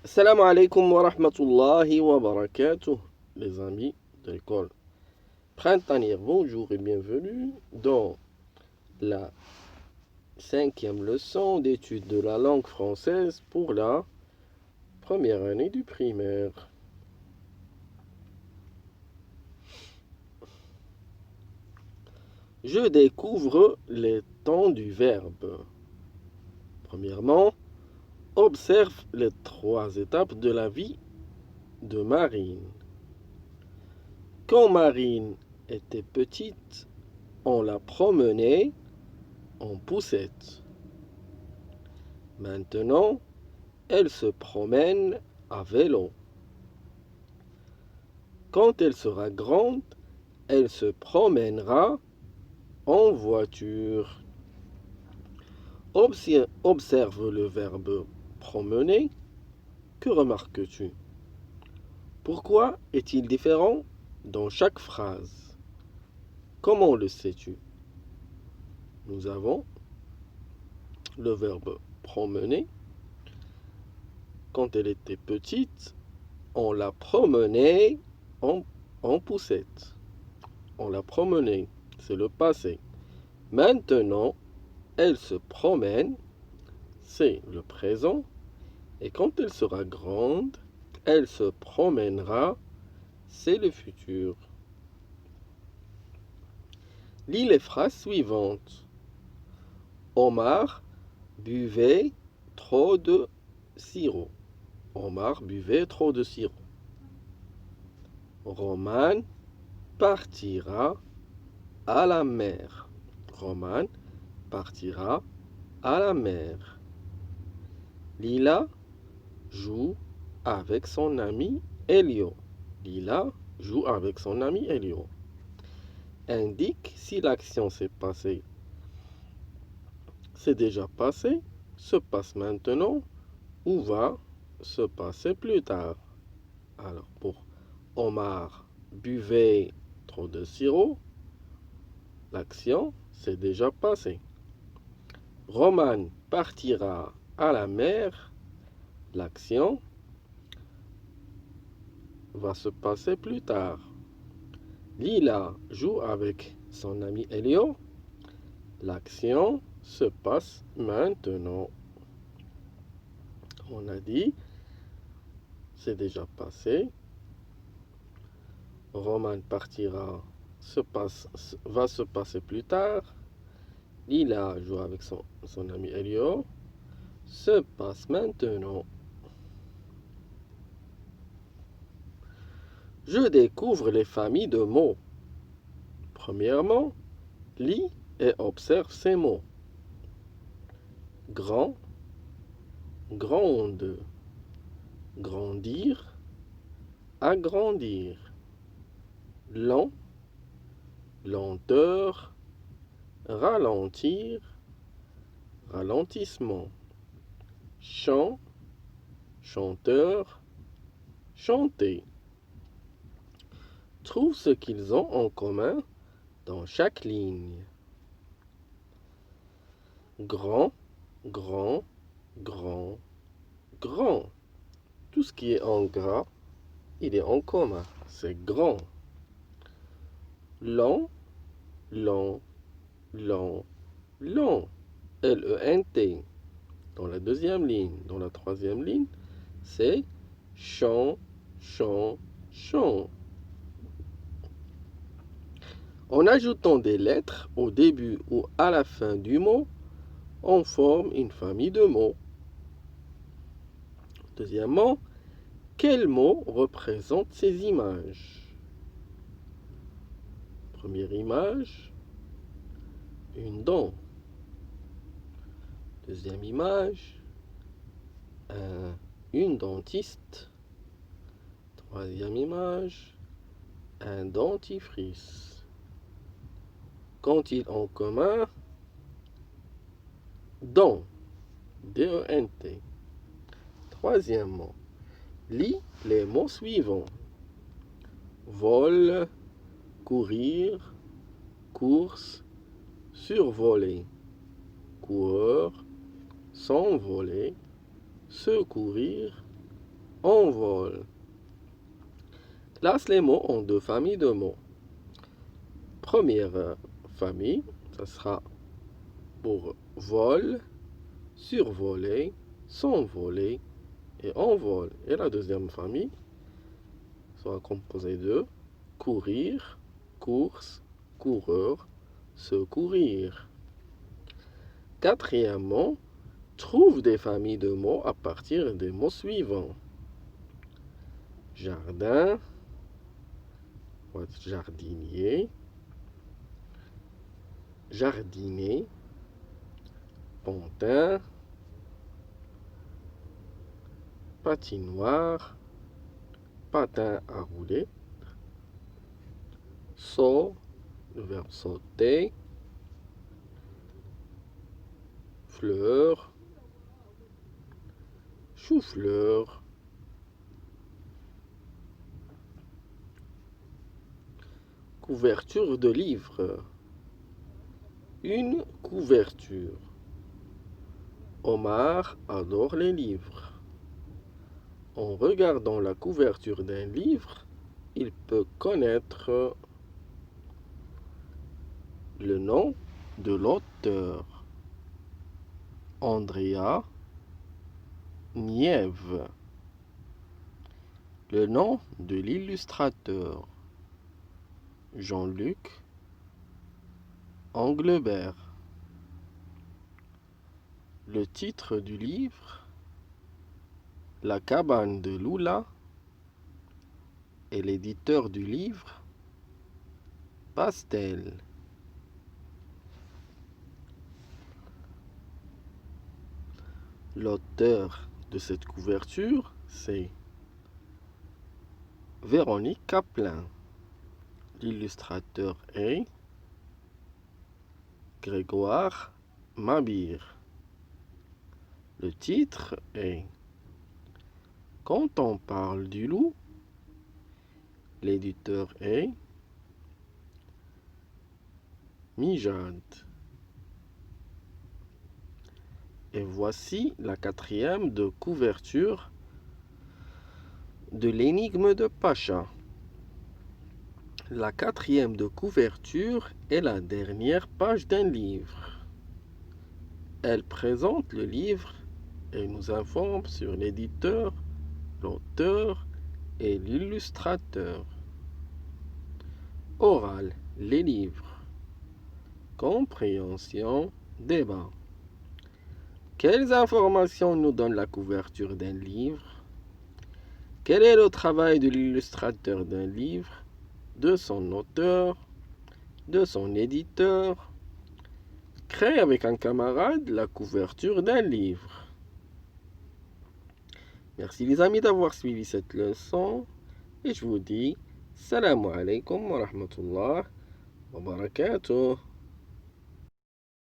Assalamu alaikum wa rahmatullahi wa barakatuh, les amis de l'école printanière. Bonjour et bienvenue dans la cinquième leçon d'étude de la langue française pour la première année du primaire. Je découvre les temps du verbe. Premièrement, observe les 3 étapes de la vie de Marine. Quand Marine était petite, on la promenait en poussette. Maintenant, elle se promène à vélo. Quand elle sera grande, elle se promènera en voiture. Observe le verbe promener. Que remarques-tu? Pourquoi est-il différent dans chaque phrase? Comment le sais-tu? Nous avons le verbe promener. Quand elle était petite, on la promenait en poussette. On la promenait, c'est le passé. Maintenant, elle se promène, c'est le présent. Et quand elle sera grande, elle se promènera, c'est le futur. Lis les phrases suivantes. Omar buvait trop de sirop. Omar buvait trop de sirop. Roman partira à la mer. Roman partira à la mer. Lila joue avec son ami Elio. Lila joue avec son ami Elio. Indique si l'action s'est passée. C'est déjà passé, se passe maintenant ou va se passer plus tard. Alors pour Omar buvait trop de sirop, l'action s'est déjà passée. Roman partira à la mer, l'action va se passer plus tard. Lila joue avec son ami Elio, l'action se passe maintenant. On a dit, c'est déjà passé. Roman partira, va se passer plus tard. Lila joue avec son ami Elio, se passe maintenant. Je découvre les familles de mots. Premièrement, lis et observe ces mots. Grand, grande, grandir, agrandir. Lent, lenteur, ralentir, ralentissement. Chant, chanteur, chanter. Trouve ce qu'ils ont en commun dans chaque ligne. Grand, grand, grand, grand. Tout ce qui est en gras, il est en commun. C'est grand. Lent, lent, lent, lent. L-E-N-T. Dans la deuxième ligne. Dans la troisième ligne, c'est chant, chant, chant. En ajoutant des lettres au début ou à la fin du mot, on forme une famille de mots. Deuxièmement, quels mots représentent ces images? Première image, une dent. Deuxième image, une dentiste. Troisième image, un dentifrice. Qu'ont-ils en commun? Dent, D-E-N-T. Troisièmement, lis les mots suivants. Vol, courir, course, survoler. Coureur, s'envoler, secourir, envol. Classe les mots en deux familles de mots. Première famille, ça sera pour vol, survoler, s'envoler et envol. Et la deuxième famille sera composée de courir, course, coureur, secourir. Quatrièmement, trouve des familles de mots à partir des mots suivants. Jardin, jardinier, jardiner, pantin, patinoire, patin à rouler, saut, le verbe sauter, fleur, chou-fleur, couverture de livre, une couverture. Omar adore les livres. En regardant la couverture d'un livre, il peut connaître le nom de l'auteur. Andrea Niève. Le nom de l'illustrateur. Jean-Luc Anglebert. Le titre du livre, La cabane de Lula, et l'éditeur du livre, Pastel. L'auteur de cette couverture, c'est Véronique Caplin. L'illustrateur est Grégoire Mabir. Le titre est Quand on parle du loup. L'éditeur est Mijad. Et voici la quatrième de couverture de l'énigme de Pacha. La quatrième de couverture est la dernière page d'un livre. Elle présente le livre et nous informe sur l'éditeur, l'auteur et l'illustrateur. Oral, les livres. Compréhension, débat. Quelles informations nous donne la couverture d'un livre? Quel est le travail de l'illustrateur d'un livre, de son auteur, de son éditeur? Crée avec un camarade la couverture d'un livre. Merci les amis d'avoir suivi cette leçon et je vous dis salam alaikum wa rahmatullah wa barakatuh.